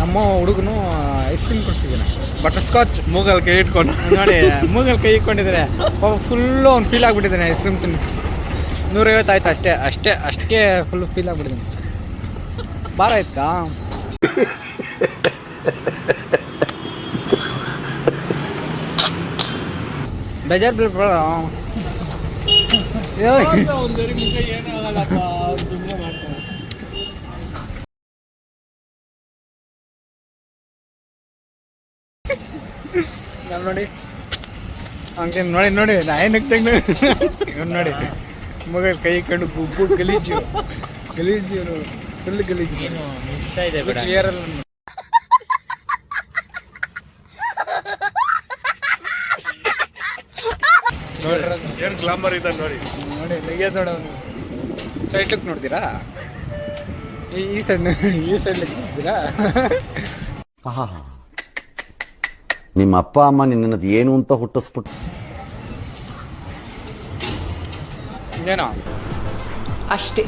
ನಮ್ಮ ಹುಡುಗನು ice cream ಕೊಡಿಸಿದ್ದಾನೆ, butter scotch. ಮೂಗಲ್ಲಿ ಕೈ ಇಟ್ಕೊಂಡು ನೋಡಿ, ಮೂಗಲ್ಲಿ ಕೈ ಇಟ್ಕೊಂಡಿದ್ದಾರೆ. ಫುಲ್ಲು ಅವ್ನು ಫೀಲ್ ಆಗಿಬಿಟ್ಟಿದ್ದಾನೆ ಐಸ್ ಕ್ರೀಮ್ ತಿನ್ನು. 150 ಆಯ್ತು ಅಷ್ಟಕ್ಕೆ ಫುಲ್ಲು ಫೀಲ್ ಆಗಿಬಿಟ್ಟಿದ್ದಾನೆ. ಭಾರ ಆಯ್ತಾ? ಬೇಜಾರು ಬೀಳ್ಬೇಡ. ನಾವು ನೋಡಿ ಹಂಗೆ ನೋಡಿ ನಾಯನಕ್ಕೆ ಇವ್ನು ನೋಡಿ ಮಗ ಕೈ ಕಂಡು ಗುಬ್ಬು ಗಲೀಜು ಫುಲ್ ಗಲೀಜು ಕ್ಲಿಯರ್ ಅಲ್ಲ. ಏನು ಗ್ಲಾಮರ್ ಇದೆ ನೋಡಿ ನೆಗೆದ್ ನೋಡ. ಸೈಡ್ಲಿಕ್ಕೆ ನೋಡ್ತೀರಾ? ಈ ಸೈಡ್ಲಿಕ್ಕೆ ನೋಡ್ತೀರಾ? ನಿಮ್ಮ ಅಪ್ಪ ಅಮ್ಮ ನಿನ್ನದು ಏನು ಅಂತ ಹುಟ್ಟಿಸ್ಬಿಟ್ಟು ಏನೋ ಅಷ್ಟೇ.